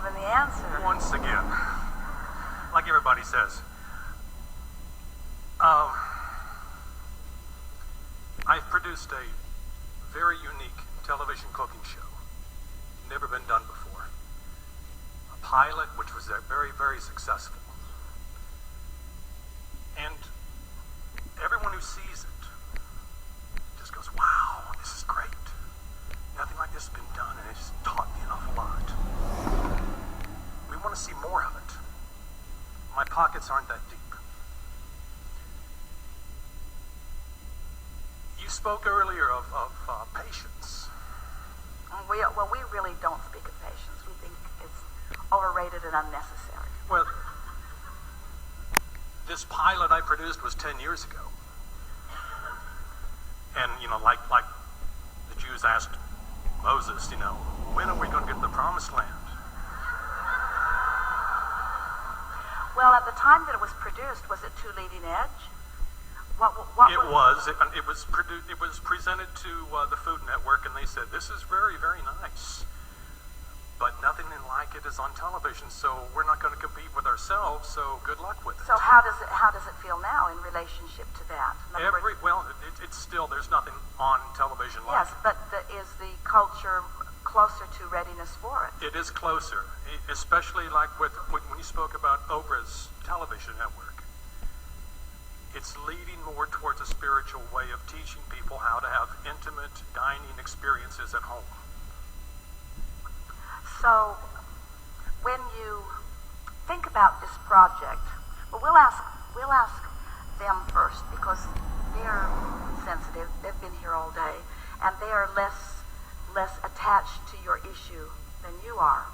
given the answer. Once again, like everybody says, I've produced a very unique television cooking show. Never been done before. A pilot which was very, very successful. And everyone who sees it just goes, wow, this is great. Nothing like this has been done, and it's taught me an awful lot. We want to see more of it. My pockets aren't that deep. You spoke earlier of patience. We really don't speak of patience. We think it's overrated and unnecessary. Well, this pilot I produced was 10 years ago. And, like the Jews asked Moses, when are we going to get to the promised land? Well, at the time that it was produced, was it too leading edge? It was. It was produced. It was presented to the Food Network, and they said, this is very, very nice. But nothing like it is on television, so we're not going to compete with ourselves, so good luck with it. So how does it feel now in relationship to that? It's still, there's nothing on television like it. Yes, but is the culture closer to readiness for it? It is closer, especially like when you spoke about Oprah's television network. It's leading more towards a spiritual way of teaching people how to have intimate dining experiences at home. So, when you think about this project, we'll ask them first because they're sensitive. They've been here all day, and they are less attached to your issue than you are.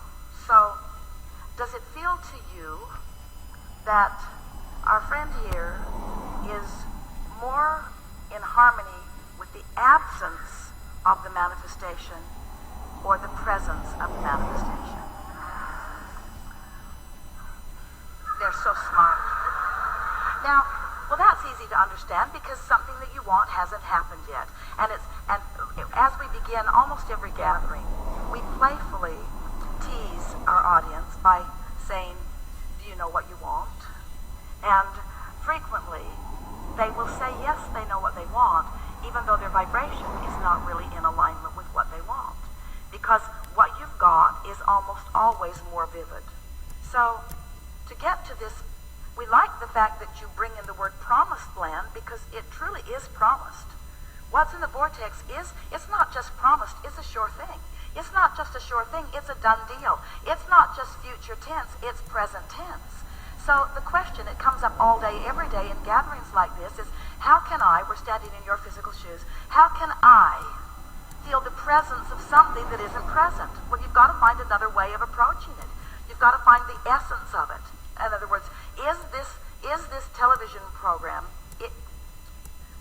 So, does it feel to you that our friend here is more in harmony with the absence of the manifestation or the presence of the manifestation? They're so smart. Now, well, that's easy to understand because something that you want hasn't happened yet. And as we begin almost every gathering, we playfully tease our audience by saying, do you know what you want? And frequently, they will say yes, they know what they want, even though their vibration is not really in alignment with what they want. Because what you've got is almost always more vivid. So, to get to this, we like the fact that you bring in the word promised land because it truly is promised. What's in the vortex it's not just promised, it's a sure thing. It's not just a sure thing, it's a done deal. It's not just future tense, it's present tense. So the question, it comes up all day, every day in gatherings like this is, how can I, we're standing in your physical shoes, how can I feel the presence of something that isn't present? Well, you've got to find another way of approaching it. You've got to find the essence of it. In other words, is this television program,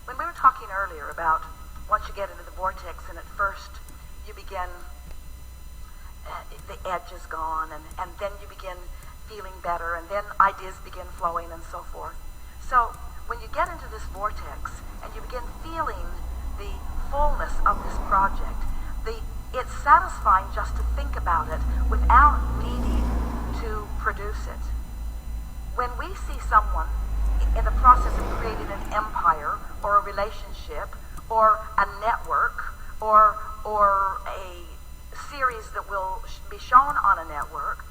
when we were talking earlier about once you get into the vortex and at first you begin, the edge is gone and then you begin feeling better, and then ideas begin flowing and so forth. So when you get into this vortex and you begin feeling the fullness of this project, it's satisfying just to think about it without needing to produce it. When we see someone in the process of creating an empire or a relationship or a network or a series that will be shown on a network,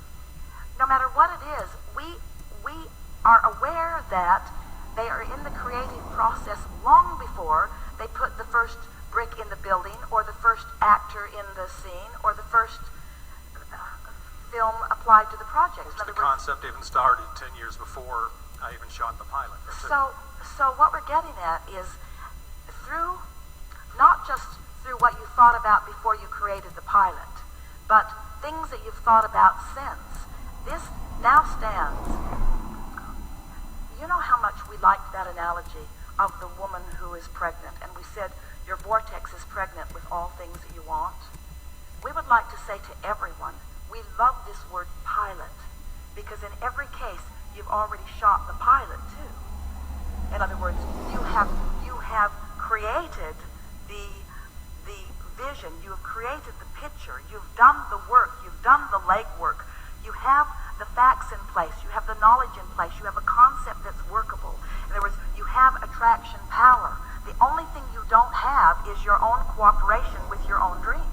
no matter what it is, we are aware that they are in the creative process long before they put the first brick in the building or the first actor in the scene or the first film applied to the project. The concept even started 10 years before I even shot the pilot. So what we're getting at is through, not just through what you thought about before you created the pilot, but things that you've thought about since. This now stands. You know how much we liked that analogy of the woman who is pregnant, and we said your vortex is pregnant with all things that you want. We would like to say to everyone, we love this word pilot, because in every case you've already shot the pilot too. In other words, you have created the vision, you have created the picture, you've done the work, you've done the legwork, You have the facts in place. You have the knowledge in place. You have a concept that's workable. In other words, you have attraction power. The only thing you don't have is your own cooperation with your own dream.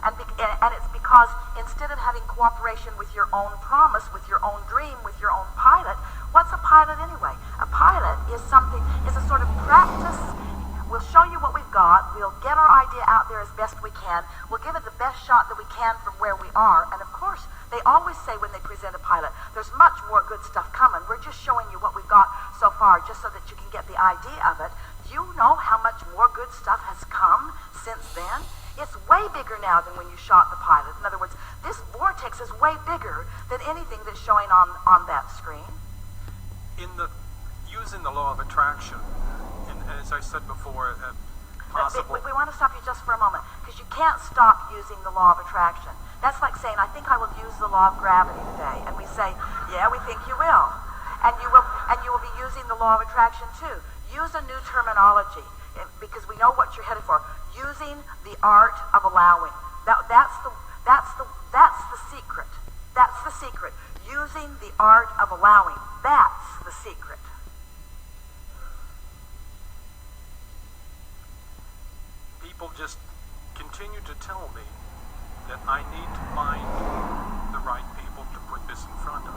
And it's because instead of having cooperation with your own promise, with your own dream, with your own pilot, what's a pilot anyway? A pilot is a sort of practice. We'll show you what we've got. We'll get our idea out there as best we can. We'll give it the best shot that we can from where we are. And of course, they always say when they present a pilot, there's much more good stuff coming. We're just showing you what we've got so far just so that you can get the idea of it. Do you know how much more good stuff has come since then? It's way bigger now than when you shot the pilot. In other words, this vortex is way bigger than anything that's showing on that screen. Using the law of attraction, and as I said before, possible. We want to stop you just for a moment, because you can't stop using the law of attraction. That's like saying, I think I will use the law of gravity today. And we say, yeah, we think you will. And you will be using the law of attraction too. Use a new terminology, because we know what you're headed for. Using the art of allowing. That's the secret. That's the secret. Using the art of allowing. That's the secret. People just continue to tell me that I need to find the right people to put this in front of.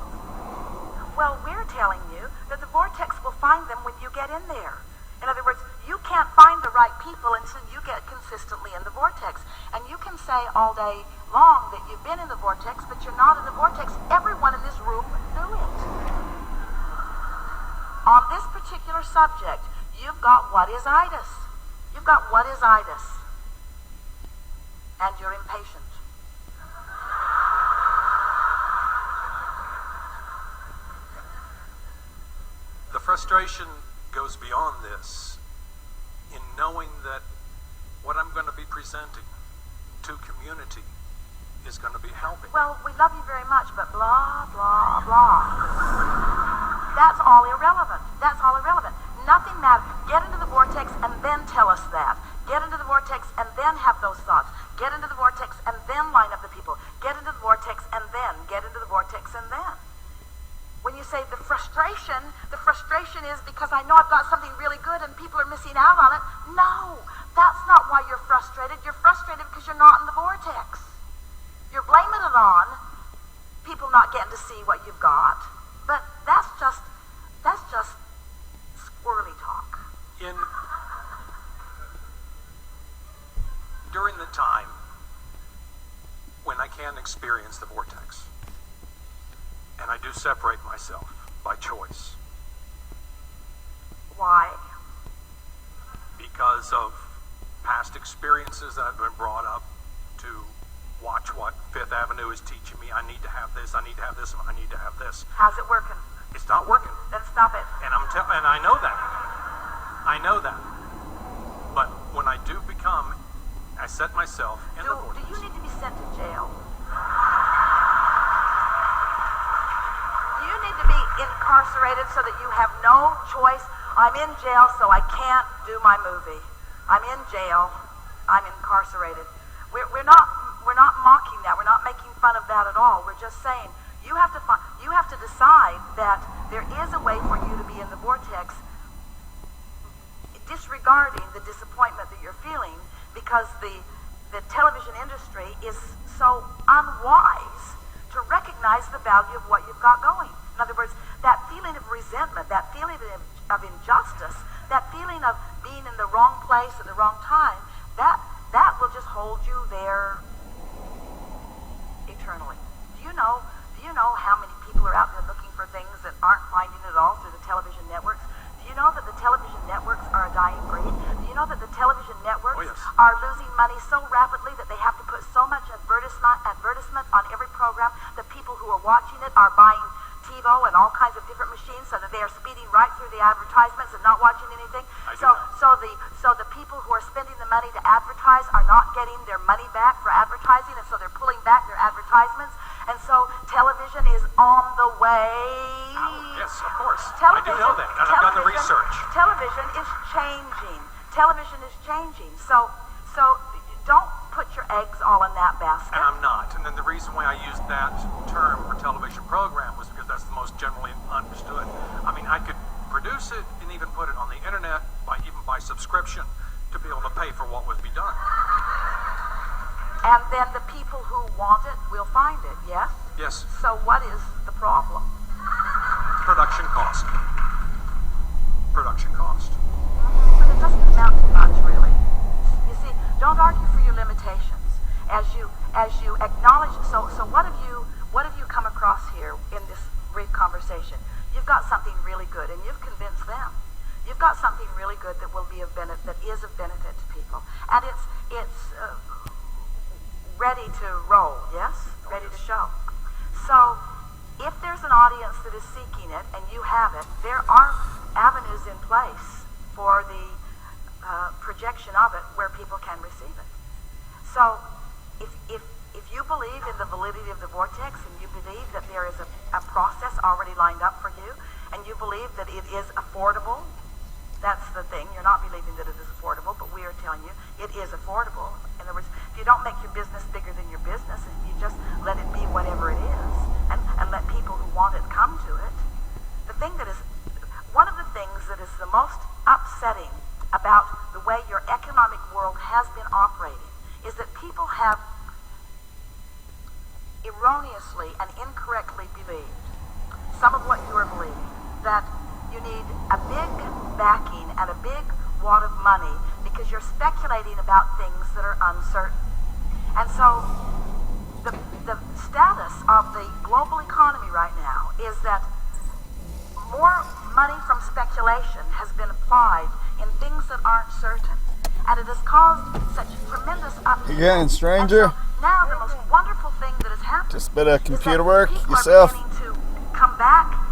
Well, we're telling you that the vortex will find them when you get in there. In other words, you can't find the right people until you get consistently in the vortex. And you can say all day long that you've been in the vortex, but you're not in the vortex. Everyone in this room knew it. On this particular subject, you've got what is itis. You've got what is itis. And you're impatient. The frustration goes beyond this in knowing that what I'm going to be presenting to community is going to be helping. Well, we love you very much, but blah, blah, blah. That's all irrelevant. That's all irrelevant. Nothing matters. Get into the vortex and then tell us that. Get into the vortex and then have those thoughts. Get into the vortex and then line up the people. Get into the vortex and then. Get into the vortex and then. When you say the frustration is because I know I've got something really good and people are missing out on it. No, that's not why you're frustrated. You're frustrated because you're not in the vortex. You're blaming it on people not getting to see what you've got, but that's just squirrely talk. During the time when I can experience the vortex, and I do separate myself by choice. Why? Because of past experiences that I've been brought up to watch what Fifth Avenue is teaching me. I need to have this, I need to have this, and I need to have this. How's it working? It's not working. Then stop it. And I know that. I know that. But when I do become, I set myself in the vortex. Do you need to be sent to jail? Incarcerated so that you have no choice. I'm in jail, so I can't do my movie. I'm in jail. I'm incarcerated. We're not mocking that. We're not making fun of that at all. We're just saying you have to decide that there is a way for you to be in the vortex, disregarding the disappointment that you're feeling because the television industry is so unwise to recognize the value of what you've got going. In other words, that feeling of resentment, that feeling of injustice, that feeling of being in the wrong place at the wrong time, that will just hold you there eternally. Do you know how many people are out there looking for things that aren't finding it all through the television networks? Do you know that the television networks are a dying breed? Do you know that the television networks are losing money so rapidly that they have to put so much advertisement on every program that people who are watching it are buying TiVo and all kinds of different machines so that they are speeding right through the advertisements and not watching anything? So the people who are spending the money to advertise are not getting their money back for advertising, and so they're pulling back their advertisements. And so television is on the way. Oh, yes, of course. I do know that, and I've done the research. Television is changing. Television is changing. So don't put your eggs all in that basket. And I'm not. And then the reason why I used that term for television program was because that's the most generally understood. I mean, I could produce it and even put it on the internet even by subscription to be able to pay for what would be done. And then the people who want it will find it, yes? Yes. So what is the problem? Production cost. Production cost. But it doesn't amount to much, really. You see, don't argue for your limitations. As you acknowledge, so what have you come across here in this brief conversation? You've got something really good, and you've convinced them. You've got something really good that will be of benefit, that is of benefit to people, and it's ready to roll. Yes, ready to show. So, if there's an audience that is seeking it, and you have it, there are avenues in place for the projection of it where people can receive it. So, if you believe in the validity of the vortex, and you believe that there is a process already lined up for you, and you believe that it is affordable, that's the thing. You're not believing that it is affordable, but we are telling you it is affordable. In other words, if you don't make your business bigger than your business, if you just let it be whatever it is, and let people who want it come to it, one of the things that is the most upsetting about the way your economic world has been operating is that people have erroneously and incorrectly believed some of what you are believing, that you need a big backing and a big wad of money because you're speculating about things that are uncertain. And so the status of the global economy right now is that more money from speculation has been applied in things that aren't certain. And it has caused such tremendous upheaval. Again, stranger. And so now the most wonderful thing that has happened Just a bit of is computer that work people yourself. are beginning to come back